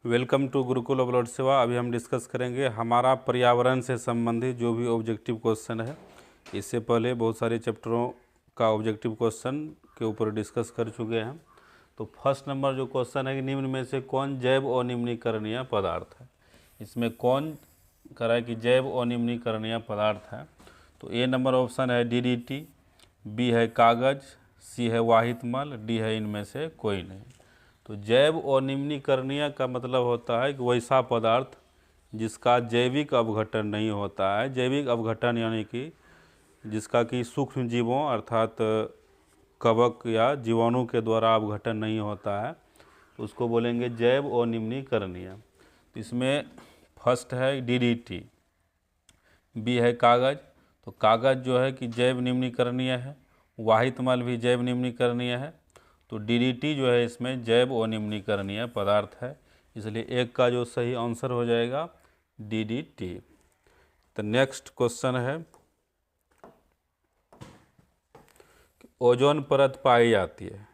Welcome to Gurukul upload सेवा। अभी हम डिस्कस करेंगे हमारा पर्यावरण से संबंधित जो भी ऑब्जेक्टिव क्वेश्चन है। इससे पहले बहुत सारे चैप्टरों का ऑब्जेक्टिव क्वेश्चन के ऊपर डिस्कस कर चुके हैं। तो फर्स्ट नंबर जो क्वेश्चन है कि निम्न में से कौन जैव अनिम्नीकरणीय पदार्थ है। इसमें कौन करा है कि जैव अनिम्नीकरणीय पदार्थ है। तो ए नंबर ऑप्शन है DDT, बी है कागज, सी है वाहित मल, डी है इनमें से कोई नहीं। तो जैव अनिम्नीकरणीय का मतलब होता है कि वैसा पदार्थ जिसका जैविक अपघटन नहीं होता है। जैविक अपघटन यानी कि जिसका कि सूक्ष्म जीवों अर्थात कवक या जीवाणु के द्वारा अपघटन नहीं होता है, उसको बोलेंगे जैव अनिम्नीकरणीय। तो इसमें फर्स्ट है DDT, बी है कागज। तो कागज जो है कि जैव निम्नीकरणीय है, वाहित मल भी जैव निम्नीकरणीय है। तो DDT जो है इसमें जैव अनिम्नीकरणीय पदार्थ है, इसलिए एक का जो सही आंसर हो जाएगा DDT। तो नेक्स्ट क्वेश्चन है ओजोन परत पाई जाती है।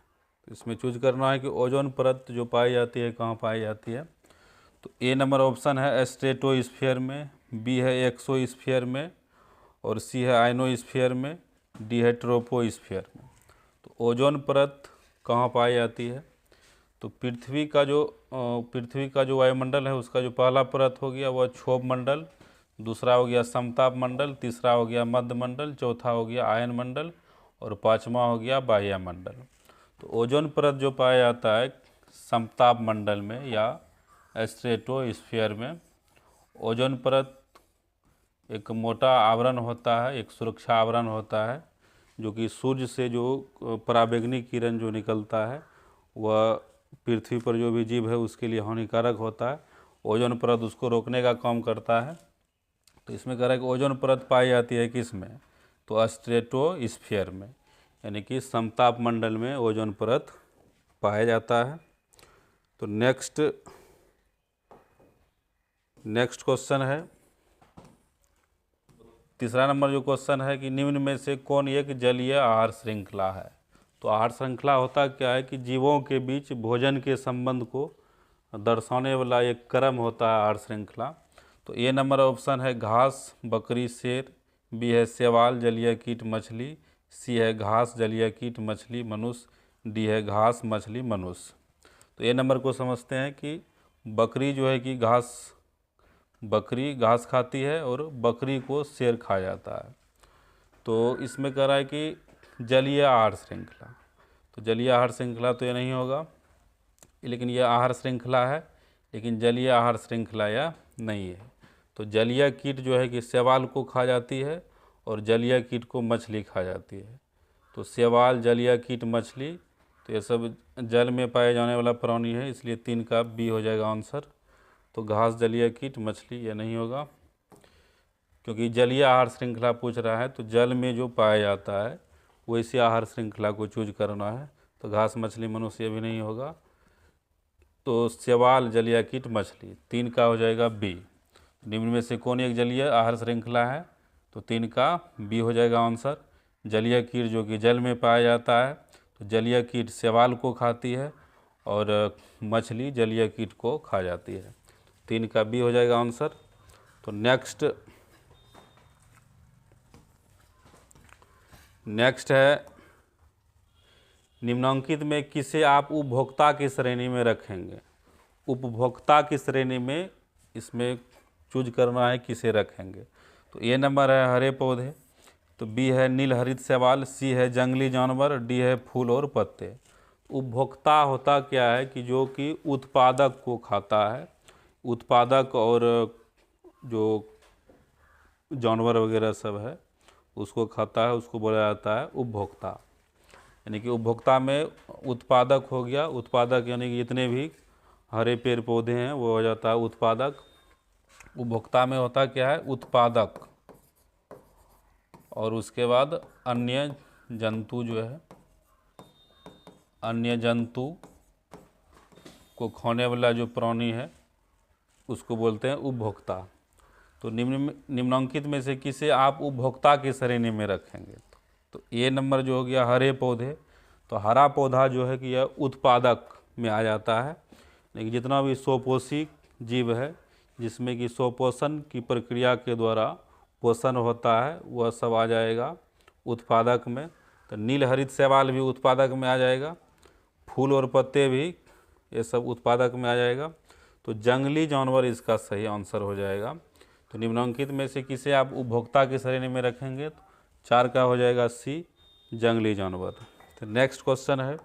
तो इसमें चूज करना है कि ओजोन परत जो पाई जाती है कहाँ पाई जाती है। तो ए नंबर ऑप्शन है स्ट्रेटोस्फीयर में, बी है एक्सोस्फीयर में, और सी है आयनोस्फीयर में, डी है ट्रोपोस्फीयर में। तो ओजोन परत कहाँ पाई जाती है। तो पृथ्वी का जो वायुमंडल है उसका जो पहला परत हो गया वह क्षोभ मंडल, दूसरा हो गया समताप मंडल, तीसरा हो गया मध्य मंडल, चौथा हो गया आयन मंडल, और पांचवा हो गया बाह्य मंडल। तो ओजोन परत जो पाया जाता है समताप मंडल में या स्ट्रेटोस्फीयर में। ओजोन परत एक मोटा आवरण होता है, एक सुरक्षा आवरण होता है, जो कि सूर्य से जो पराबैंगनी किरण जो निकलता है वह पृथ्वी पर जो भी जीव है उसके लिए हानिकारक होता है। ओजोन परत उसको रोकने का काम करता है। तो इसमें कह रहा है कि ओजोन परत पाई जाती है किस में, तो स्ट्रेटोस्फीयर में, यानी कि समताप मंडल में ओजोन परत पाया जाता है। तो नेक्स्ट क्वेश्चन है, तीसरा नंबर जो क्वेश्चन है कि निम्न में से कौन एक जलीय आहार श्रृंखला है। तो आहार श्रृंखला होता क्या है कि जीवों के बीच भोजन के संबंध को दर्शाने वाला एक क्रम होता है आहार श्रृंखला। तो ए नंबर ऑप्शन है घास बकरी शेर, बी है शैवाल जलीय कीट मछली, सी है घास जलीय कीट मछली मनुष्य, डी है घास मछली मनुष्य। तो ए नंबर को समझते हैं कि बकरी जो है कि बकरी घास खाती है और बकरी को शेर खा जाता है। तो इसमें कह रहा है कि जलीय आहार श्रृंखला, तो जलीय आहार श्रृंखला तो ये नहीं होगा, लेकिन ये आहार श्रृंखला है, लेकिन जलीय आहार श्रृंखला या नहीं है। तो जलीय कीट जो है कि शैवाल को खा जाती है और जलीय कीट को मछली खा जाती है। तो शैवाल जलीय कीट मछली, तो ये सब जल में पाए जाने वाला प्राणी है, इसलिए 3 का बी हो जाएगा आंसर। तो घास जलीय कीट मछली ये नहीं होगा, क्योंकि जलीय आहार श्रृंखला पूछ रहा है तो जल में जो पाया जाता है वैसी आहार श्रृंखला को चूज करना है। तो घास मछली मनुष्य ये भी नहीं होगा। तो शैवाल जलीय कीट मछली 3 का हो जाएगा बी। निम्न में से कौन एक जलीय आहार श्रृंखला है, तो 3 का बी हो जाएगा आंसर। जलीय कीट जो कि जल में पाया जाता है, तो जलीय कीट शैवाल को खाती है और मछली जलीय कीट को खा जाती है। 3 का बी हो जाएगा आंसर। तो नेक्स्ट है निम्नांकित में किसे आप उपभोक्ता की श्रेणी में रखेंगे। उपभोक्ता की श्रेणी में इसमें चूज करना है किसे रखेंगे। तो ए नंबर है हरे पौधे, तो बी है नीलहरित शैवाल, सी है जंगली जानवर, डी है फूल और पत्ते। उपभोक्ता होता क्या है कि जो कि उत्पादक को खाता है, उत्पादक और जो जानवर वगैरह सब है उसको खाता है, उसको बोला जाता है उपभोक्ता। यानी कि उपभोक्ता में उत्पादक हो गया, उत्पादक यानी कि जितने भी हरे पेड़ पौधे हैं वो हो जाता है उत्पादक। उपभोक्ता में होता क्या है उत्पादक, और उसके बाद अन्य जंतु जो है, अन्य जंतु को खाने वाला जो प्राणी है उसको बोलते हैं उपभोक्ता। तो निम्नांकित में से किसे आप उपभोक्ता की श्रेणी में रखेंगे। तो ए नंबर जो हो गया हरे पौधे, तो हरा पौधा जो है कि यह उत्पादक में आ जाता है, लेकिन जितना भी स्वपोषी जीव है जिसमें कि स्वपोषण की प्रक्रिया के द्वारा पोषण होता है वह सब आ जाएगा उत्पादक में। तो नील हरित शैवाल भी उत्पादक में आ जाएगा, फूल और पत्ते भी ये सब उत्पादक में आ जाएगा। तो जंगली जानवर इसका सही आंसर हो जाएगा। तो निम्नलिखित में से किसे आप उपभोक्ता की श्रेणी में रखेंगे? तो 4 का हो जाएगा सी, जंगली जानवर। तो नेक्स्ट क्वेश्चन है,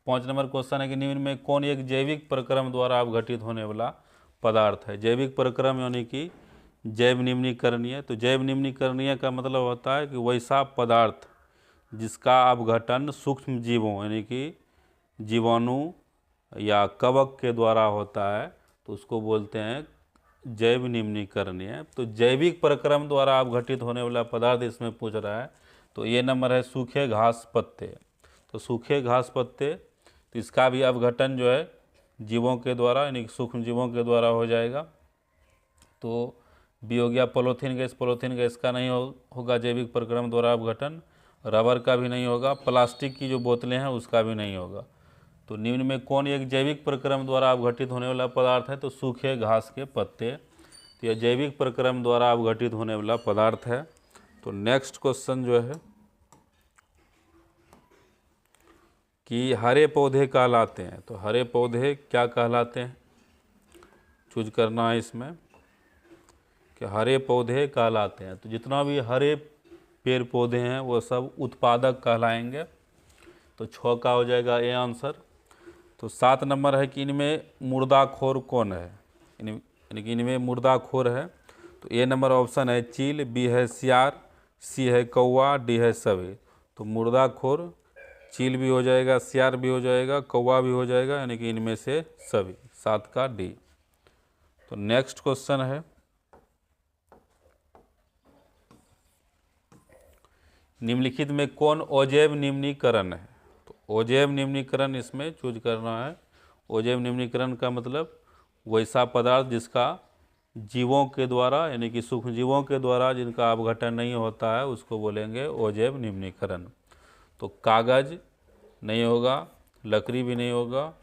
पाँच नंबर क्वेश्चन है कि निम्न में कौन एक जैविक प्रक्रम द्वारा अपघटित होने वाला पदार्थ है? जैविक प्रक्रम यानी कि जैव निम्नीकरणीय। तो जैव निम्नीकरणीय का मतलब होता है कि वैसा पदार्थ जिसका अपघटन सूक्ष्म जीवों यानी कि जीवाणु या कवक के द्वारा होता है तो उसको बोलते हैं जैव निम्नीकरणीय। तो जैविक प्रक्रम द्वारा अपघटित होने वाला पदार्थ इसमें पूछ रहा है। तो ये नंबर है सूखे घास पत्ते। तो सूखे घास पत्ते, तो इसका भी अपघटन जो है जीवों के द्वारा यानी सूक्ष्म जीवों के द्वारा हो जाएगा। तो बी हो गया पॉलीथीन गैस। पॉलीथीन गैस का नहीं होगा जैविक प्रक्रम द्वारा अपघटन। रबर का भी नहीं होगा। प्लास्टिक की जो बोतलें हैं उसका भी नहीं होगा। तो निम्न में कौन एक जैविक प्रक्रम द्वारा अपघटित होने वाला पदार्थ है? तो सूखे घास के पत्ते। तो यह जैविक प्रक्रम द्वारा अपघटित होने वाला पदार्थ है। तो नेक्स्ट क्वेश्चन जो है कि हरे पौधे कहलाते हैं। तो हरे पौधे क्या कहलाते हैं? चूज करना है इसमें कि हरे पौधे कहलाते हैं। तो जितना भी हरे पेड़ पौधे हैं वो सब उत्पादक कहलाएंगे। तो 6 का हो जाएगा ए आंसर। तो 7 नंबर है कि इनमें मुर्दाखोर कौन है? यानी कि इनमें मुर्दाखोर है। तो ए नंबर ऑप्शन है चील, बी है सियार, सी है कौवा, डी है सभी। तो मुर्दाखोर चील भी हो जाएगा, सियार भी हो जाएगा, कौवा भी हो जाएगा, यानी कि इनमें से सभी। 7 का डी। तो नेक्स्ट क्वेश्चन है, निम्नलिखित में कौन अजैव निम्नीकरण है? तो अजैव निम्नीकरण इसमें चूज करना है। अजैव निम्नीकरण का मतलब वैसा पदार्थ जिसका जीवों के द्वारा यानी कि सूक्ष्म जीवों के द्वारा जिनका अपघटन नहीं होता है उसको बोलेंगे अजैव निम्नीकरण। तो कागज नहीं होगा, लकड़ी भी नहीं होगा,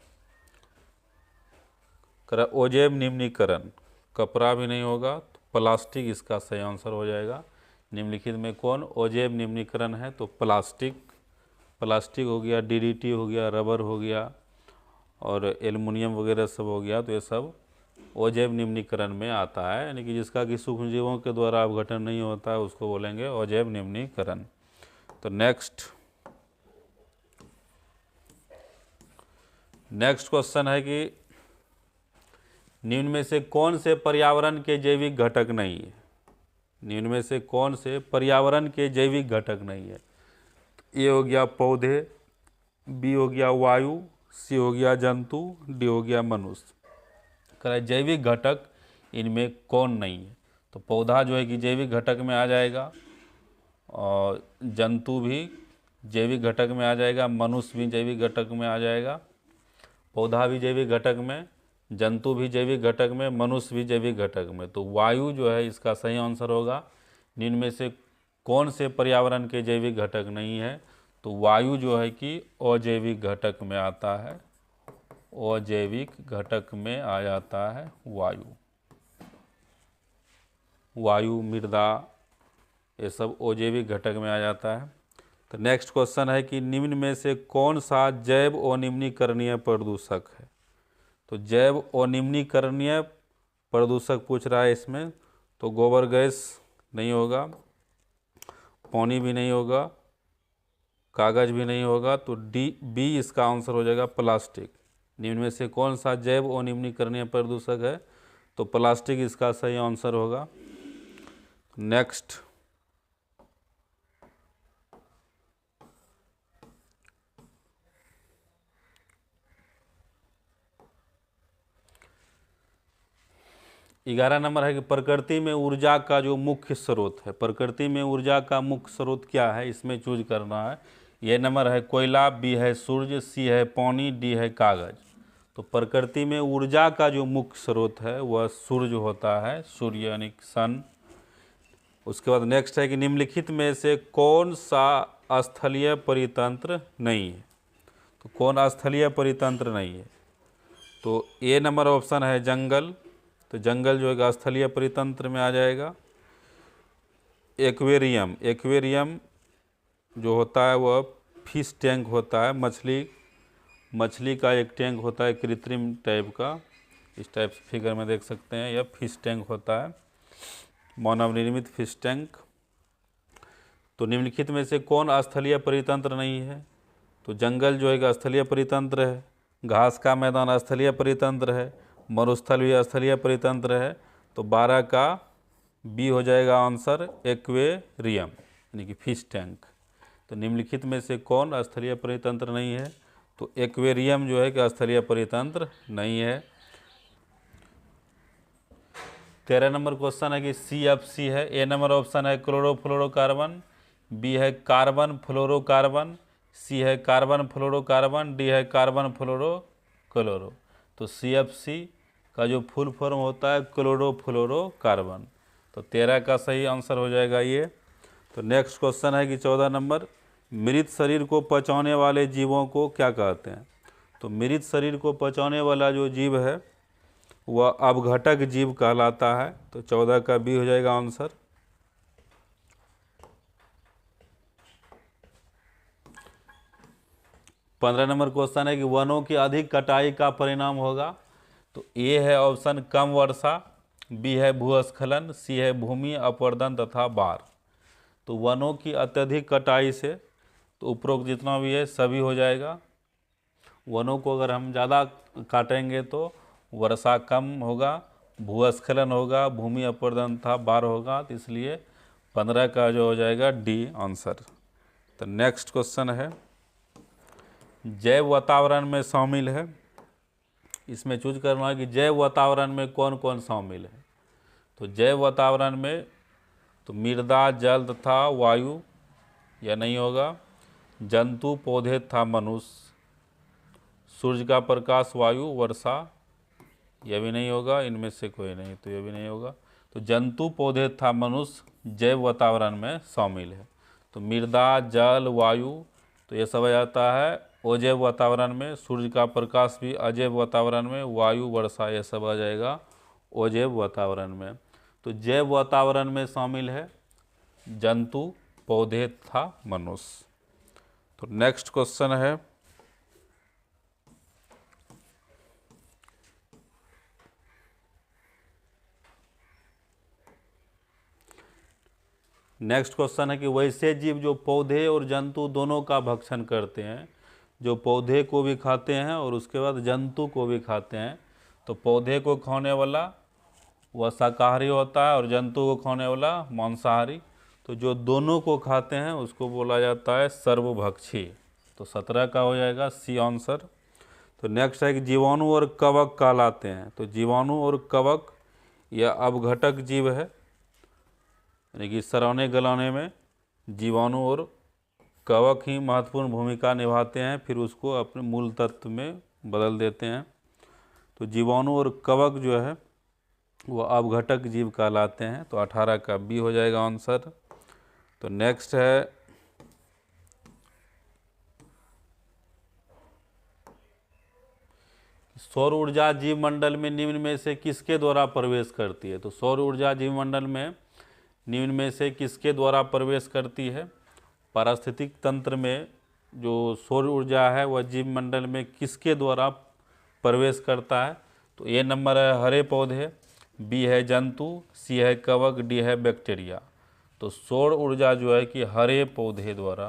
अजैव निम्नीकरण, कपड़ा भी नहीं होगा, तो प्लास्टिक इसका सही आंसर हो जाएगा। निम्नलिखित में कौन अजैव निम्नीकरण है? तो प्लास्टिक हो गया, डीडीटी हो गया, रबर हो गया और एल्युमिनियम वगैरह सब हो गया। तो ये सब अजैव निम्नीकरण में आता है, यानी कि जिसका कि सूक्ष्म जीवों के द्वारा अपघटन नहीं होता है उसको बोलेंगे अजैव निम्नीकरण। तो नेक्स्ट क्वेश्चन है कि निम्न में से कौन से पर्यावरण के जैविक घटक नहीं है? निम्न में से कौन से पर्यावरण के जैविक घटक नहीं है? ए हो गया पौधे, बी हो गया वायु, सी हो गया जंतु, डी हो गया मनुष्य। कह जैविक घटक इनमें कौन नहीं है? तो पौधा जो है कि जैविक घटक में आ जाएगा और जंतु भी जैविक घटक में आ जाएगा, मनुष्य भी जैविक घटक में आ जाएगा, पौधा भी जैविक घटक में, जंतु भी जैविक घटक में, मनुष्य भी जैविक घटक में। तो वायु जो है इसका सही आंसर होगा। निम्न में से कौन से पर्यावरण के जैविक घटक नहीं है? तो वायु जो है कि अजैविक घटक में आता है, अजैविक घटक में आ जाता है वायु, मृदा, ये सब अजैविक घटक में आ जाता है। तो नेक्स्ट क्वेश्चन है कि निम्न में से कौन सा जैव अनिम्नीकरणीय प्रदूषक है? तो जैव अनिम्नीकरणीय प्रदूषक पूछ रहा है इसमें। तो गोबर गैस नहीं होगा, पानी भी नहीं होगा, कागज भी नहीं होगा। तो बी इसका आंसर हो जाएगा प्लास्टिक। निम्न में से कौन सा जैव अनिम्नीकरणीय प्रदूषक है? तो प्लास्टिक इसका सही आंसर होगा। नेक्स्ट 11 नंबर है कि प्रकृति में ऊर्जा का जो मुख्य स्रोत है, प्रकृति में ऊर्जा का मुख्य स्रोत क्या है? इसमें चूज करना है। ये नंबर है कोयला, बी है सूर्य, सी है पानी, डी है कागज। तो प्रकृति में ऊर्जा का जो मुख्य स्रोत है वह सूर्य होता है, सूर्य यानी सन। उसके बाद नेक्स्ट है कि निम्नलिखित में से कौन सा स्थलीय परितंत्र नहीं है। तो कौन स्थलीय परितंत्र नहीं है, तो ए नंबर ऑप्शन है जंगल। तो जंगल जो है स्थलीय परितंत्र में आ जाएगा। एक्वेरियम, एक्वेरियम जो होता है वह फिश टैंक होता है, मछली का एक टैंक होता है कृत्रिम टाइप का, इस टाइप से फिगर में देख सकते हैं, यह फिश टैंक होता है, मानव निर्मित फिश टैंक। तो निम्नलिखित में से कौन स्थलीय परितंत्र नहीं है, तो जंगल जो है स्थलीय परितंत्र है, घास का मैदान स्थलीय परितंत्र है, मरुस्थल भी स्थलीय परितंत्र है। तो 12 का बी हो जाएगा आंसर, एक्वेरियम यानी कि फिश टैंक। तो निम्नलिखित में से कौन स्थलीय परितंत्र नहीं है, तो एक्वेरियम जो है कि स्थलीय परितंत्र नहीं है। 13 नंबर क्वेश्चन है कि CFC है। ए नंबर ऑप्शन है क्लोरोफ्लोरोकार्बन, बी है कार्बन फ्लोरोकार्बन, सी है कार्बन फ्लोरोकार्बन, डी है कार्बन फ्लोरोक्लोरो। तो CFC का जो फुल फॉर्म होता है क्लोरोफ्लोरोकार्बन। तो 13 का सही आंसर हो जाएगा ये। तो नेक्स्ट क्वेश्चन है कि 14 नंबर, मृत शरीर को पचाने वाले जीवों को क्या कहते हैं। तो मृत शरीर को पचाने वाला जो जीव है वह अपघटक जीव कहलाता है। तो 14 का बी हो जाएगा आंसर। 15 नंबर क्वेश्चन है कि वनों की अधिक कटाई का परिणाम होगा। तो ए है ऑप्शन कम वर्षा, बी है भूस्खलन, सी है भूमि अपरदन तथा बाढ़। तो वनों की अत्यधिक कटाई से, तो उपरोक्त जितना भी है सभी हो जाएगा। वनों को अगर हम ज़्यादा काटेंगे तो वर्षा कम होगा, भूस्खलन होगा, भूमि अपरदन तथा बाढ़ होगा। तो इसलिए 15 का जो हो जाएगा डी आंसर। तो नेक्स्ट क्वेश्चन है, जैव वातावरण में शामिल है। इसमें चूज करना है कि जैव वातावरण में कौन कौन शामिल है। तो जैव वातावरण में तो मृदा, जल तथा वायु, यह नहीं होगा। जंतु, पौधे तथा मनुष्य, सूर्य का प्रकाश, वायु, वर्षा, यह भी नहीं होगा। इनमें से कोई नहीं, तो यह भी नहीं होगा। तो जंतु, पौधे तथा मनुष्य जैव वातावरण में शामिल है। तो मृदा, जल, वायु, तो ये सब आ जाता है अजैव वातावरण में। सूर्य का प्रकाश भी अजैव वातावरण में, वायु, वर्षा, ये सब आ जाएगा अजैव वातावरण में। तो जैव वातावरण में शामिल है जंतु, पौधे तथा मनुष्य। तो नेक्स्ट क्वेश्चन है, नेक्स्ट क्वेश्चन है कि वैसे जीव जो पौधे और जंतु दोनों का भक्षण करते हैं, जो पौधे को भी खाते हैं और उसके बाद जंतु को भी खाते हैं। तो पौधे को खाने वाला वह शाकाहारी होता है और जंतु को खाने वाला मांसाहारी। तो जो दोनों को खाते हैं उसको बोला जाता है सर्वभक्षी। तो 17 का हो जाएगा सी आंसर। तो नेक्स्ट है कि जीवाणु और कवक कहलाते हैं। तो जीवाणु और कवक यह अपघटक जीव है, यानी कि सराने गलाने में जीवाणु और कवक ही महत्वपूर्ण भूमिका निभाते हैं, फिर उसको अपने मूल तत्व में बदल देते हैं। तो जीवाणु और कवक जो है वो अपघटक जीव कहलाते हैं। तो 18 का बी हो जाएगा आंसर। तो नेक्स्ट है, सौर ऊर्जा जीवमंडल में निम्न में से किसके द्वारा प्रवेश करती है। तो सौर ऊर्जा जीवमंडल में निम्न में से किसके द्वारा प्रवेश करती है। पारिस्थितिक तंत्र में जो सौर ऊर्जा है वह जीवमंडल में किसके द्वारा प्रवेश करता है। तो ए नंबर है हरे पौधे, बी है जंतु, सी है कवक, डी है बैक्टीरिया। तो सौर ऊर्जा जो है कि हरे पौधे द्वारा,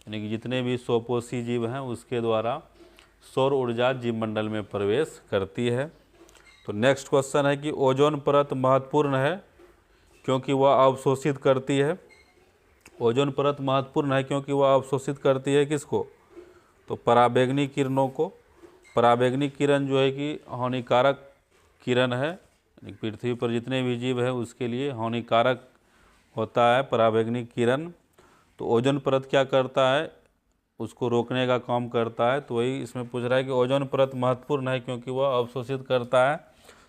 यानी कि जितने भी स्वपोषी जीव हैं उसके द्वारा सौर ऊर्जा जीवमंडल में प्रवेश करती है। तो नेक्स्ट क्वेश्चन है कि ओजोन परत महत्वपूर्ण है क्योंकि वह अवशोषित करती है। ओजोन परत महत्वपूर्ण है क्योंकि वह अवशोषित करती है किसको, तो पराबैंगनी किरणों को। पराबैंगनी किरण जो है कि हानिकारक किरण है, पृथ्वी पर जितने भी जीव है उसके लिए हानिकारक होता है पराबैंगनी किरण। तो ओजोन परत क्या करता है, उसको रोकने का काम करता है। तो वही इसमें पूछ रहा है कि ओजोन परत महत्वपूर्ण है क्योंकि वह अवशोषित करता है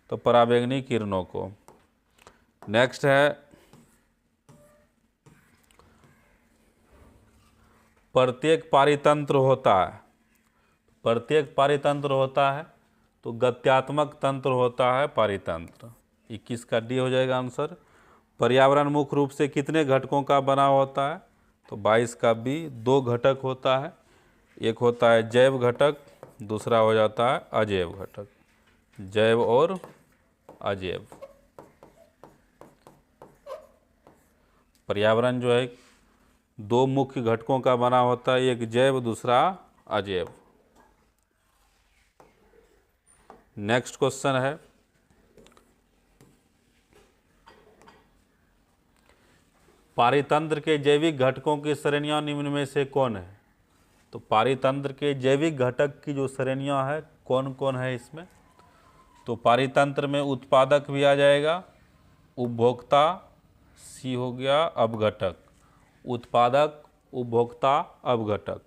तो पराबैंगनी किरणों को। नेक्स्ट है प्रत्येक पारितंत्र होता है, प्रत्येक पारितंत्र होता है तो गत्यात्मक तंत्र होता है पारितंत्र। 21 का डी हो जाएगा आंसर। पर्यावरण मुख्य रूप से कितने घटकों का बना होता है? तो 22 का बी, 2 घटक होता है। एक होता है जैव घटक, दूसरा हो जाता है अजैव घटक। जैव और अजैव। पर्यावरण जो है 2 मुख्य घटकों का बना होता है, एक जैव दूसरा अजैव। नेक्स्ट क्वेश्चन है, पारितंत्र के जैविक घटकों की श्रेणियां निम्न में से कौन है? तो पारितंत्र के जैविक घटक की जो श्रेणियां है कौन कौन है इसमें? तो पारितंत्र में उत्पादक भी आ जाएगा, उपभोक्ता, सी हो गया अपघटक। उत्पादक, उपभोक्ता, अपघटक।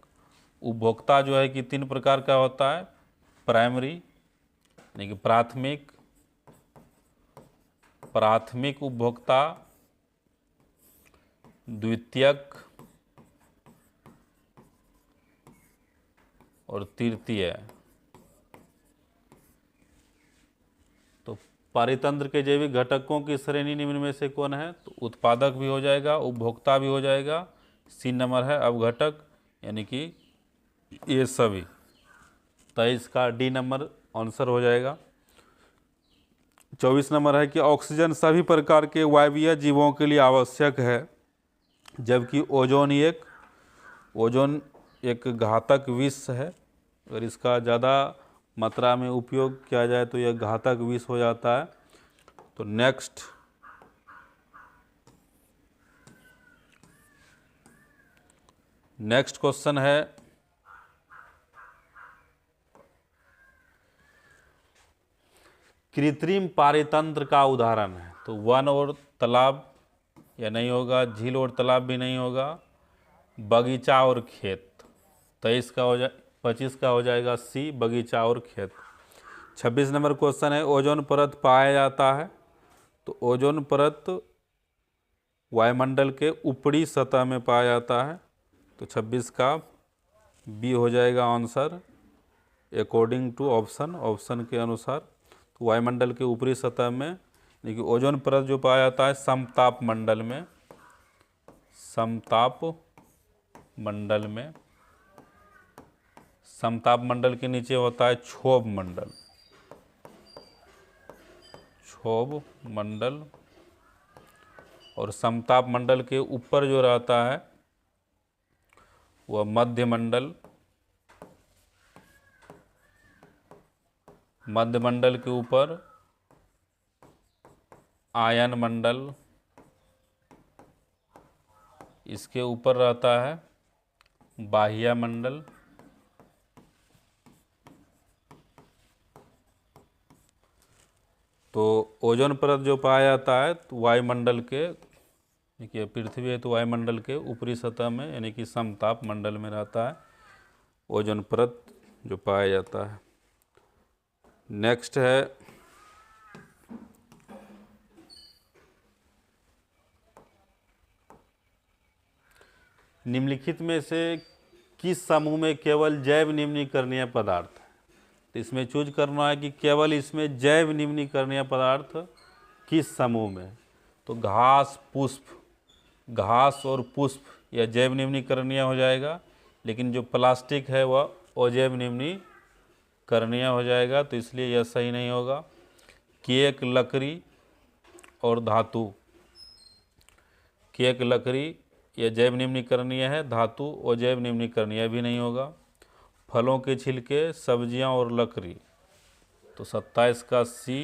उपभोक्ता जो है कि 3 प्रकार का होता है, प्राइमरी यानी कि प्राथमिक, प्राथमिक उपभोक्ता, द्वितीयक और तृतीय। तो पारितंत्र के जैविक घटकों की श्रेणी निम्न में से कौन है? तो उत्पादक भी हो जाएगा, उपभोक्ता भी हो जाएगा, सी नंबर है अपघटक यानी कि ये सभी। 23 का डी नंबर आंसर हो जाएगा। 24 नंबर है कि ऑक्सीजन सभी प्रकार के वायवीय जीवों के लिए आवश्यक है, जबकि ओजोन एक घातक विष है। अगर इसका ज़्यादा मात्रा में उपयोग किया जाए तो यह घातक विष हो जाता है। तो नेक्स्ट क्वेश्चन है, कृत्रिम पारितंत्र का उदाहरण है। तो वन और तालाब या नहीं होगा, झील और तालाब भी नहीं होगा, बगीचा और खेत। 23 का हो जाए, 25 का हो जाएगा सी, बगीचा और खेत। 26 नंबर क्वेश्चन है, ओजोन परत पाया जाता है। तो ओजोन परत वायुमंडल के ऊपरी सतह में पाया जाता है। तो 26 का बी हो जाएगा आंसर, अकॉर्डिंग टू ऑप्शन के अनुसार। तो वायुमंडल के ऊपरी सतह में, देखिए ओजोन परत जो पाया जाता है समताप मंडल में, समताप मंडल में। समताप मंडल के नीचे होता है क्षोभ मंडल, क्षोभ मंडल। और समताप मंडल के ऊपर जो रहता है वह मध्य मंडल, मध्य मंडल के ऊपर आयन मंडल, इसके ऊपर रहता है बाह्य मंडल। तो ओजोन परत जो पाया जाता है तो वायुमंडल के, देखिए पृथ्वी है तो वायुमंडल के ऊपरी सतह में यानी कि समताप मंडल में रहता है ओजोन परत जो पाया जाता है। नेक्स्ट है, निम्नलिखित में से किस समूह में केवल जैव निम्नीकरणीय पदार्थ है? तो इसमें चूज करना है कि केवल इसमें जैव निम्नीकरणीय पदार्थ किस समूह में। तो घास, पुष्प, घास और पुष्प यह जैव निम्नीकरणीय हो जाएगा, लेकिन जो प्लास्टिक है वह अजैव निम्नीकरणीय हो जाएगा, तो इसलिए यह सही नहीं होगा। केक, लकड़ी और धातु, केक, लकड़ी यह जैव निम्नीकरणीय है, धातु अजैव निम्नीकरणीय भी नहीं होगा। फलों के छिलके, सब्जियां और लकड़ी, तो 27 का सी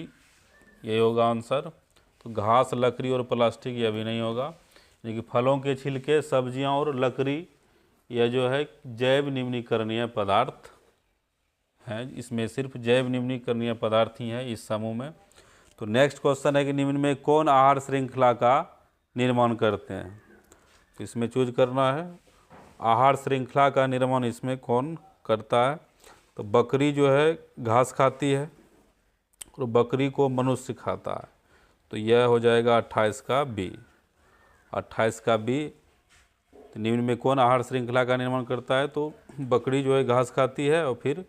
यही होगा आंसर। तो घास, लकड़ी और प्लास्टिक यह भी नहीं होगा, यानी कि फलों के छिलके, सब्जियां और लकड़ी यह जो है जैव निम्नीकरणीय पदार्थ हैं। इसमें सिर्फ जैव निम्नीकरणीय पदार्थ ही हैं इस समूह में। तो नेक्स्ट क्वेश्चन है कि निम्न में कौन आहार श्रृंखला का निर्माण करते हैं? तो इसमें चूज करना है आहार श्रृंखला का निर्माण इसमें कौन करता है। तो बकरी जो है घास खाती है और बकरी को मनुष्य खाता है, तो यह हो जाएगा 28 का बी। 28 का बी तो निम्न में कौन आहार श्रृंखला का निर्माण करता है? तो बकरी जो है घास खाती है और फिर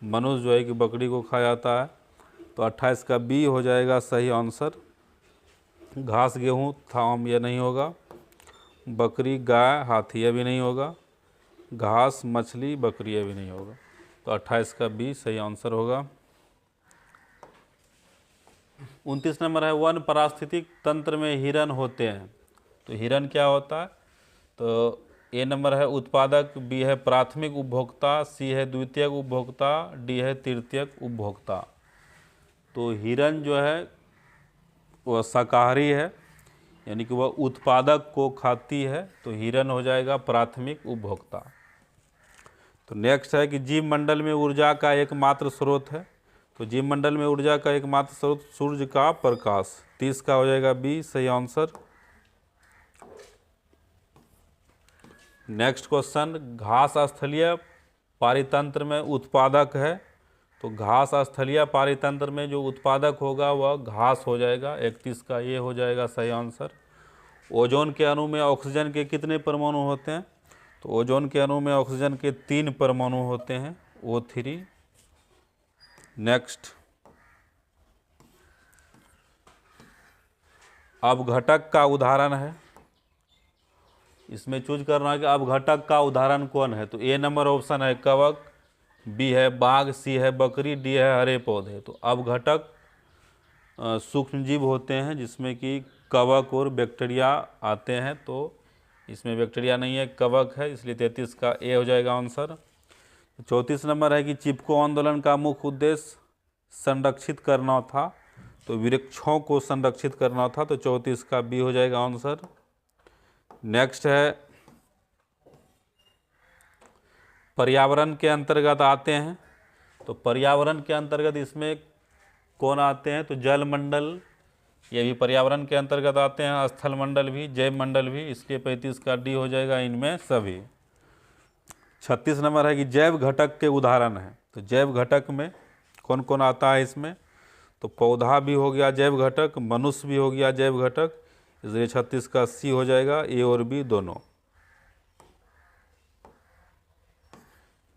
मनुष्य जो है कि बकरी को खा जाता है। तो 28 का बी हो जाएगा सही आंसर। घास गेहूँ थाम यह नहीं होगा। बकरी गाय हाथी यह भी नहीं होगा। घास मछली बकरी यह भी नहीं होगा। तो 28 का बी सही आंसर होगा। 29 नंबर है वन पारिस्थितिक तंत्र में हिरन होते हैं। तो हिरन क्या होता है? तो ए नंबर है उत्पादक, बी है प्राथमिक उपभोक्ता, सी है द्वितीयक उपभोक्ता, डी है तृतीयक उपभोक्ता। तो हिरन जो है वह शाकाहारी है, यानी कि वह उत्पादक को खाती है। तो हिरन हो जाएगा प्राथमिक उपभोक्ता। तो नेक्स्ट है कि जीव मंडल में ऊर्जा का एकमात्र स्रोत है। तो जीव मंडल में ऊर्जा का एकमात्र स्रोत सूर्य का प्रकाश। 30 का हो जाएगा बी सही आंसर। नेक्स्ट क्वेश्चन, घास स्थलीय पारितंत्र में उत्पादक है। तो घास स्थलीय पारितंत्र में जो उत्पादक होगा वह घास हो जाएगा। 31 का ये हो जाएगा सही आंसर। ओजोन के अणु में ऑक्सीजन के कितने परमाणु होते हैं? तो ओजोन के अणु में ऑक्सीजन के 3 परमाणु होते हैं, O3। नेक्स्ट, अपघटक का उदाहरण है। इसमें चूज करना है कि अपघटक का उदाहरण कौन है। तो ए नंबर ऑप्शन है कवक, बी है बाघ, सी है बकरी, डी है हरे पौधे। तो अपघटक सूक्ष्म जीव होते हैं जिसमें कि कवक और बैक्टीरिया आते हैं। तो इसमें बैक्टीरिया नहीं है, कवक है, इसलिए 33 का ए हो जाएगा आंसर। 34 नंबर है कि चिपको आंदोलन का मुख्य उद्देश्य संरक्षित करना था। तो वृक्षों को संरक्षित करना था। तो 34 का बी हो जाएगा आंसर। नेक्स्ट है पर्यावरण के अंतर्गत आते हैं। तो पर्यावरण के अंतर्गत इसमें कौन आते हैं? तो जल मंडल ये भी पर्यावरण के अंतर्गत आते हैं, स्थल मंडल भी, जैव मंडल भी, इसलिए 35 का डी हो जाएगा इनमें सभी। 36 नंबर है कि जैव घटक के उदाहरण हैं। तो जैव घटक में कौन कौन आता है इसमें? तो पौधा भी हो गया जैव घटक, मनुष्य भी हो गया जैव घटक, इसलिए 36 का सी हो जाएगा, ए और बी दोनों।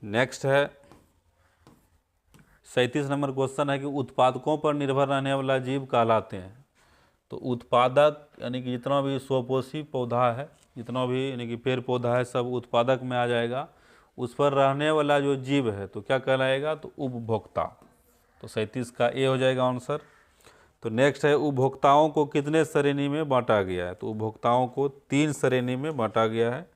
नेक्स्ट है 37 नंबर क्वेश्चन है कि उत्पादकों पर निर्भर रहने वाला जीव कहलाते हैं। तो उत्पादक यानी कि जितना भी स्वपोषी पौधा है, जितना भी यानी कि पेड़ पौधा है, सब उत्पादक में आ जाएगा। उस पर रहने वाला जो जीव है तो क्या कहलाएगा? तो उपभोक्ता। तो 37 का ए हो जाएगा आंसर। तो नेक्स्ट है उपभोक्ताओं को कितने श्रेणी में बांटा गया है? तो उपभोक्ताओं को 3 श्रेणी में बांटा गया है,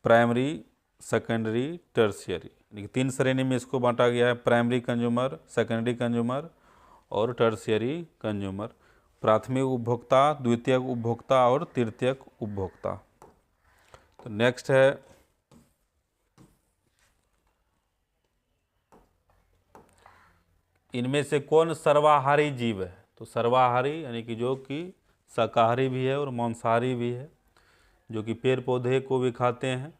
प्राइमरी, सेकेंडरी, टर्शियरी। यानी कि 3 श्रेणी में इसको बांटा गया है, प्राइमरी कंज्यूमर, सेकेंडरी कंज्यूमर और टर्शियरी कंज्यूमर। प्राथमिक उपभोक्ता, द्वितीयक उपभोक्ता और तृतीयक उपभोक्ता। तो नेक्स्ट है इनमें से कौन सर्वाहारी जीव है? तो सर्वाहारी यानी कि जो कि शाकाहारी भी है और मांसाहारी भी है, जो कि पेड़ पौधे को भी खाते हैं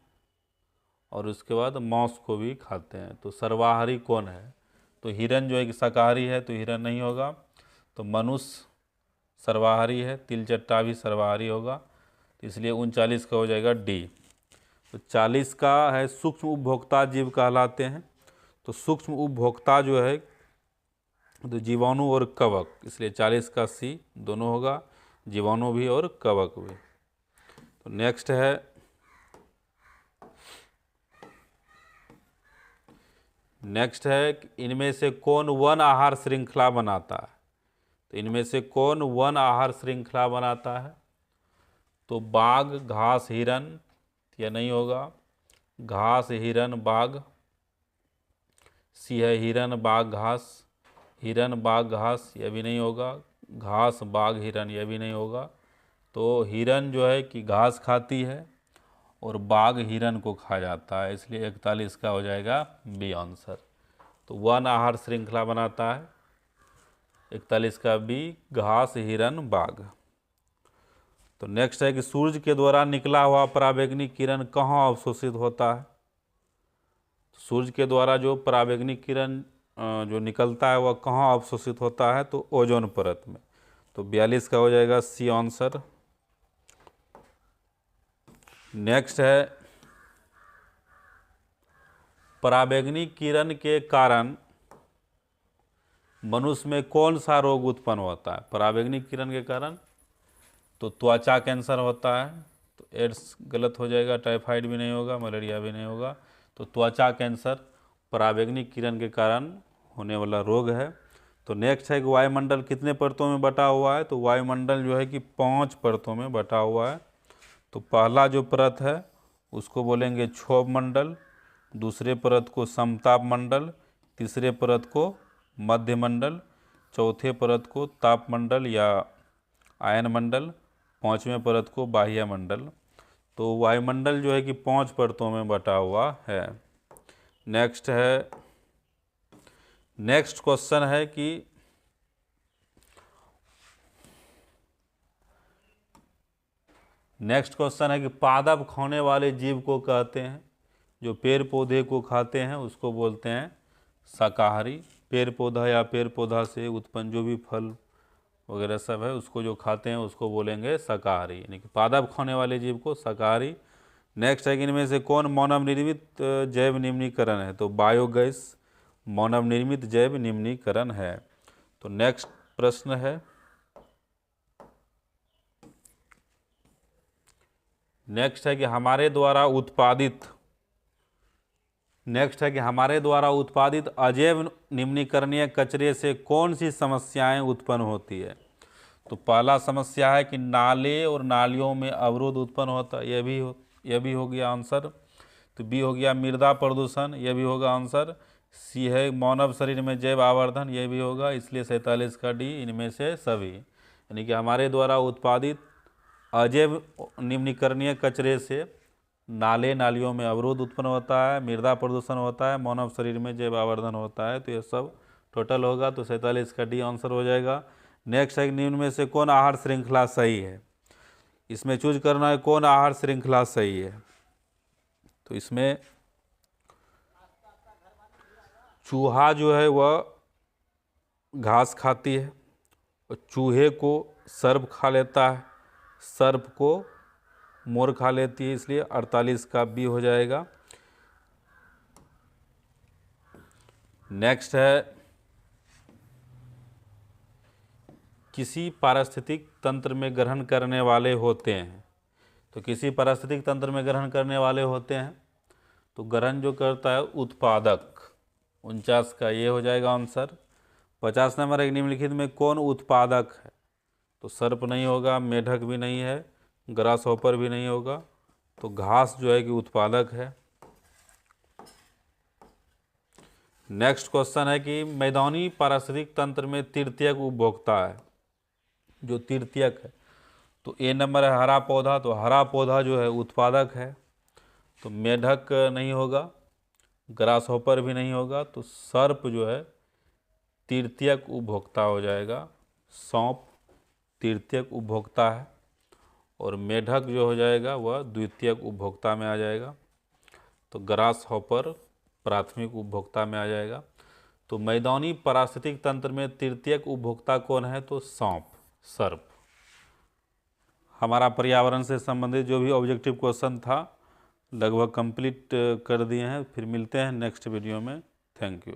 और उसके बाद मांस को भी खाते हैं। तो सर्वाहारी कौन है? तो हिरन जो है कि शाकाहारी है, तो हिरन नहीं होगा। तो मनुष्य सर्वाहारी है, तिलचट्टा भी सर्वाहारी होगा, तो इसलिए 39 का हो जाएगा डी। तो 40 का है सूक्ष्म उपभोक्ता जीव कहलाते हैं। तो सूक्ष्म उपभोक्ता जो है तो जीवाणु और कवक, इसलिए 40 का सी दोनों होगा, जीवाणु भी और कवक भी। तो नेक्स्ट है इनमें से कौन वन आहार श्रृंखला बनाता है? तो इनमें से कौन वन आहार श्रृंखला बनाता है? तो बाघ, घास, हिरन, यह नहीं होगा। घास, हिरन, बाघ, सी है हिरन, बाघ, घास, हिरन, बाघ, घास, यह भी नहीं होगा। घास, बाघ, हिरन, यह भी नहीं होगा। तो हिरन जो है कि घास खाती है और बाघ हिरन को खा जाता है, इसलिए 41 का हो जाएगा बी आंसर। तो वन आहार श्रृंखला बनाता है, 41 का बी, घास, हिरन, बाघ। तो नेक्स्ट है कि सूर्य के द्वारा निकला हुआ पराबैंगनी किरण कहाँ अवशोषित होता है? सूर्य के द्वारा जो पराबैंगनी किरण जो निकलता है वह कहाँ अवशोषित होता है? तो ओजोन परत में। तो 42 का हो जाएगा सी आंसर। नेक्स्ट है पराबैंगनी किरण के कारण मनुष्य में कौन सा रोग उत्पन्न होता है। पराबैंगनी किरण के कारण तो त्वचा कैंसर होता है, तो एड्स गलत हो जाएगा, टाइफाइड भी नहीं होगा, मलेरिया भी नहीं होगा। तो त्वचा कैंसर पराबैंगनी किरण के कारण होने वाला रोग है। तो नेक्स्ट है कि वायुमंडल कितने परतों में बटा हुआ है। तो वायुमंडल जो है कि 5 परतों में बटा हुआ है। तो पहला जो परत है उसको बोलेंगे क्षोभ मंडल, दूसरे परत को समताप मंडल, तीसरे परत को मध्य मंडल, चौथे परत को ताप मंडल या आयन मंडल, 5वें परत को बाह्य मंडल। तो वायुमंडल जो है कि 5 परतों में बटा हुआ है। नेक्स्ट क्वेश्चन है कि पादप खाने वाले जीव को कहते हैं, जो पेड़ पौधे को खाते हैं उसको बोलते हैं शाकाहारी। पेड़ पौधा या पेड़ पौधा से उत्पन्न जो भी फल वगैरह सब है उसको जो खाते हैं उसको बोलेंगे शाकाहारी, यानी कि पादप खाने वाले जीव को शाकाहारी। नेक्स्ट है कि इनमें से कौन मानव निर्मित जैव निम्नीकरण है। तो बायोगैस मानव निर्मित जैव निम्नीकरण है। तो नेक्स्ट प्रश्न है कि हमारे द्वारा उत्पादित अजैव निम्नीकरणीय कचरे से कौन सी समस्याएं उत्पन्न होती है। तो पहला समस्या है कि नाले और नालियों में अवरोध उत्पन्न होता है, यह भी हो गया आंसर। तो बी हो गया मृदा प्रदूषण, यह भी होगा आंसर। सी है मानव शरीर में जैव आवर्धन, यह भी होगा, इसलिए 47 का डी, इनमें से सभी। यानी कि हमारे द्वारा उत्पादित अजैव निम्नीकरणीय कचरे से नाले नालियों में अवरोध उत्पन्न होता है, मृदा प्रदूषण होता है, मानव शरीर में जैव आवर्धन होता है। तो ये सब टोटल होगा, तो 47 का डी आंसर हो जाएगा। नेक्स्ट है निम्न में से कौन आहार श्रृंखला सही है। इसमें चूज करना है कौन आहार श्रृंखला सही है। तो इसमें चूहा जो है वह घास खाती है, और चूहे को सर्प खा लेता है, सर्प को मोर खा लेती है, इसलिए 48 का बी हो जाएगा। नेक्स्ट है किसी पारिस्थितिक तंत्र में ग्रहण करने वाले होते हैं। तो किसी पारिस्थितिक तंत्र में ग्रहण करने वाले होते हैं, तो ग्रहण जो करता है उत्पादक, 49 का ये हो जाएगा आंसर। 50 नंबर एक निम्नलिखित में कौन उत्पादक है। तो सर्प नहीं होगा, मेढक भी नहीं है, ग्रास हॉपर भी नहीं होगा। तो घास जो है कि उत्पादक है। नेक्स्ट क्वेश्चन है कि मैदानी पारिस्थितिक तंत्र में तृतीयक उपभोक्ता है। जो तृतीयक है, तो ए नंबर है हरा पौधा। तो हरा पौधा जो है उत्पादक है, तो मेढक नहीं होगा, ग्रास हॉपर भी नहीं होगा। तो सर्प जो है तृतीयक उपभोक्ता हो जाएगा। सौंप तृतीयक उपभोक्ता है, और मेढक जो हो जाएगा वह द्वितीयक उपभोक्ता में आ जाएगा। तो ग्रास हॉपर प्राथमिक उपभोक्ता में आ जाएगा। तो मैदानी पारिस्थितिक तंत्र में तृतीयक उपभोक्ता कौन है। तो सौंप, सर्प। हमारा पर्यावरण से संबंधित जो भी ऑब्जेक्टिव क्वेश्चन था लगभग कंप्लीट कर दिए हैं। फिर मिलते हैं नेक्स्ट वीडियो में। Thank you.